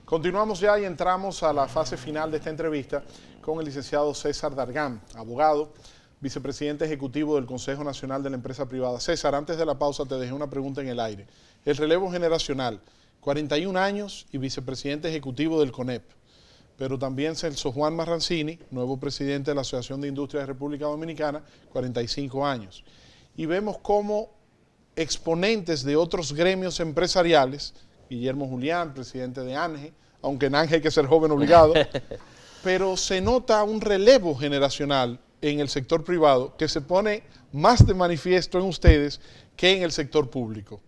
Continuamos ya y entramos a la fase final de esta entrevista con el licenciado César Dargan, abogado, vicepresidente ejecutivo del Consejo Nacional de la Empresa Privada. César, antes de la pausa te dejé una pregunta en el aire. El relevo generacional, 41 años y vicepresidente ejecutivo del CONEP, pero también Celso Juan Marrancini, nuevo presidente de la Asociación de Industria de República Dominicana, 45 años. Y vemos cómo exponentes de otros gremios empresariales, Guillermo Julián, presidente de ANGE, aunque en ANGE hay que ser joven obligado, pero se nota un relevo generacional en el sector privado que se pone más de manifiesto en ustedes que en el sector público.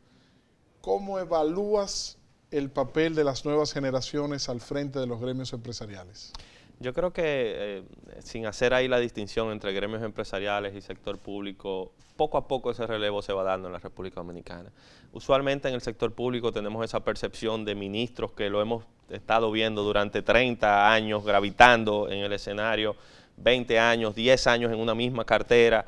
¿Cómo evalúas el papel de las nuevas generaciones al frente de los gremios empresariales? Yo creo que sin hacer ahí la distinción entre gremios empresariales y sector público, poco a poco ese relevo se va dando en la República Dominicana. Usualmente en el sector público tenemos esa percepción de ministros que lo hemos estado viendo durante 30 años gravitando en el escenario, 20 años, 10 años en una misma cartera,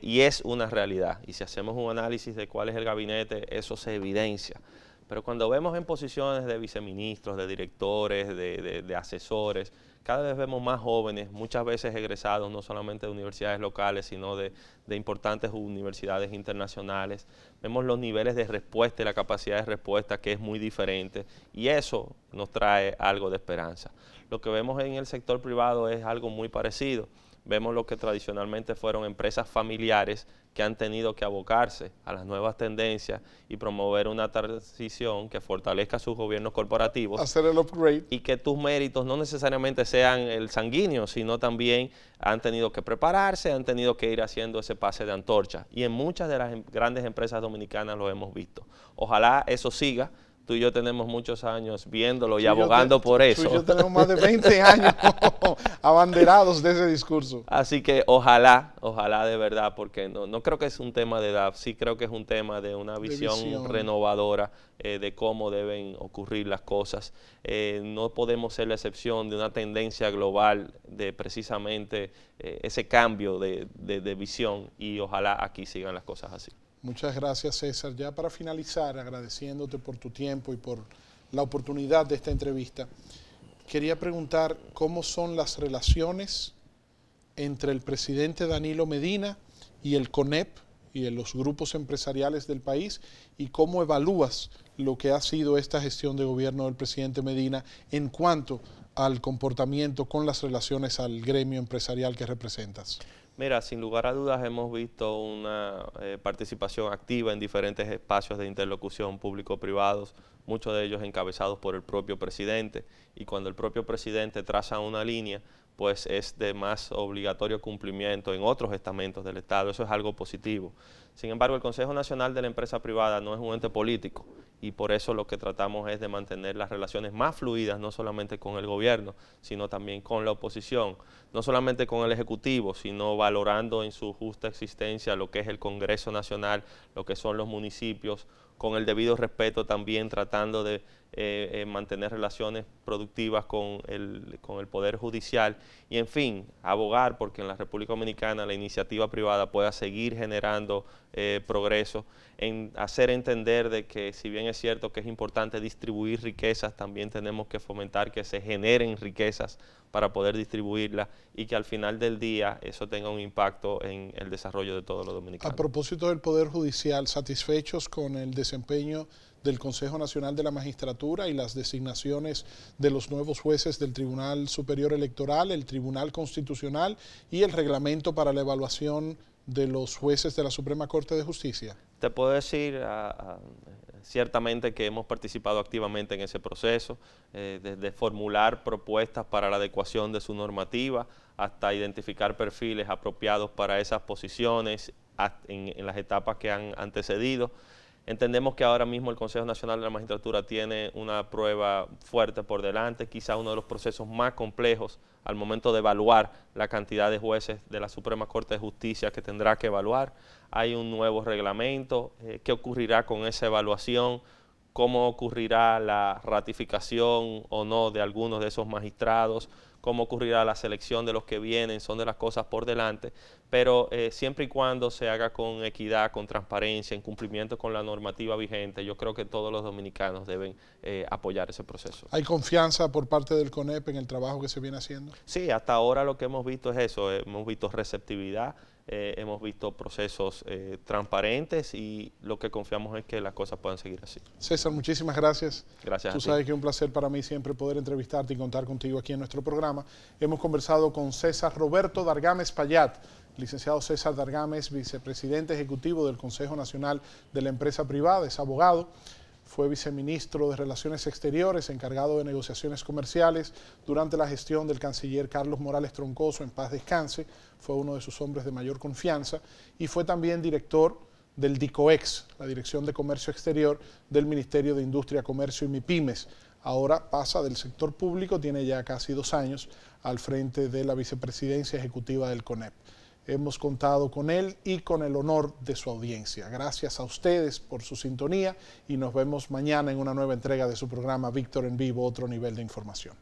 y es una realidad. Y si hacemos un análisis de cuál es el gabinete, eso se evidencia. Pero cuando vemos en posiciones de viceministros, de directores, de asesores, cada vez vemos más jóvenes, muchas veces egresados no solamente de universidades locales, sino de importantes universidades internacionales. Vemos los niveles de respuesta y la capacidad de respuesta que es muy diferente y eso nos trae algo de esperanza. Lo que vemos en el sector privado es algo muy parecido. Vemos lo que tradicionalmente fueron empresas familiares que han tenido que abocarse a las nuevas tendencias y promover una transición que fortalezca sus gobiernos corporativos. Hacer el upgrade. Y que tus méritos no necesariamente sean el sanguíneo, sino también han tenido que prepararse, han tenido que ir haciendo ese pase de antorcha. Y en muchas de las grandes empresas dominicanas lo hemos visto. Ojalá eso siga. Tú y yo tenemos muchos años viéndolo y abogando por eso. Tú y yo tenemos más de 20 años abanderados de ese discurso. Así que ojalá de verdad, porque no creo que es un tema de edad, sí creo que es un tema de una visión renovadora de cómo deben ocurrir las cosas. No podemos ser la excepción de una tendencia global de precisamente ese cambio de visión y ojalá aquí sigan las cosas así. Muchas gracias, César. Ya para finalizar, agradeciéndote por tu tiempo y por la oportunidad de esta entrevista, quería preguntar cómo son las relaciones entre el presidente Danilo Medina y el CONEP y los grupos empresariales del país y cómo evalúas lo que ha sido esta gestión de gobierno del presidente Medina en cuanto al comportamiento con las relaciones al gremio empresarial que representas. Mira, sin lugar a dudas hemos visto una participación activa en diferentes espacios de interlocución público-privados, muchos de ellos encabezados por el propio presidente, y cuando el propio presidente traza una línea, pues es de más obligatorio cumplimiento en otros estamentos del Estado. Eso es algo positivo. Sin embargo, el Consejo Nacional de la Empresa Privada no es un ente político y por eso lo que tratamos es de mantener las relaciones más fluidas, no solamente con el gobierno, sino también con la oposición, no solamente con el Ejecutivo, sino valorando en su justa existencia lo que es el Congreso Nacional, lo que son los municipios, con el debido respeto también tratando de mantener relaciones productivas con el Poder Judicial y, en fin, abogar porque en la República Dominicana la iniciativa privada pueda seguir generando progreso, en hacer entender de que si bien es cierto que es importante distribuir riquezas, también tenemos que fomentar que se generen riquezas para poder distribuirlas y que al final del día eso tenga un impacto en el desarrollo de todos los dominicanos. A propósito del Poder Judicial, ¿satisfechos con el desempeño del Consejo Nacional de la Magistratura y las designaciones de los nuevos jueces del Tribunal Superior Electoral, el Tribunal Constitucional y el reglamento para la evaluación de los jueces de la Suprema Corte de Justicia? Te puedo decir ciertamente que hemos participado activamente en ese proceso, desde formular propuestas para la adecuación de su normativa hasta identificar perfiles apropiados para esas posiciones en las etapas que han antecedido. Entendemos que ahora mismo el Consejo Nacional de la Magistratura tiene una prueba fuerte por delante, quizá uno de los procesos más complejos al momento de evaluar la cantidad de jueces de la Suprema Corte de Justicia que tendrá que evaluar. Hay un nuevo reglamento, ¿qué ocurrirá con esa evaluación? cómo ocurrirá la ratificación o no de algunos de esos magistrados, cómo ocurrirá la selección de los que vienen, son de las cosas por delante, pero siempre y cuando se haga con equidad, con transparencia, en cumplimiento con la normativa vigente, yo creo que todos los dominicanos deben apoyar ese proceso. ¿Hay confianza por parte del CONEP en el trabajo que se viene haciendo? Sí, hasta ahora lo que hemos visto es eso, hemos visto receptividad, hemos visto procesos transparentes y lo que confiamos es que las cosas puedan seguir así. César, muchísimas gracias. Gracias a Tú ti. sabes que es un placer para mí siempre poder entrevistarte y contar contigo aquí en nuestro programa. Hemos conversado con César Roberto Dargames Payat, licenciado César Dargames, vicepresidente ejecutivo del Consejo Nacional de la Empresa Privada, es abogado. Fue viceministro de Relaciones Exteriores, encargado de negociaciones comerciales durante la gestión del canciller Carlos Morales Troncoso, en paz descanse, fue uno de sus hombres de mayor confianza, y fue también director del DICOEX, la Dirección de Comercio Exterior del Ministerio de Industria, Comercio y MIPYMES. Ahora pasa del sector público, tiene ya casi 2 años al frente de la vicepresidencia ejecutiva del CONEP. Hemos contado con él y con el honor de su audiencia. Gracias a ustedes por su sintonía y nos vemos mañana en una nueva entrega de su programa Víctor en Vivo, otro nivel de información.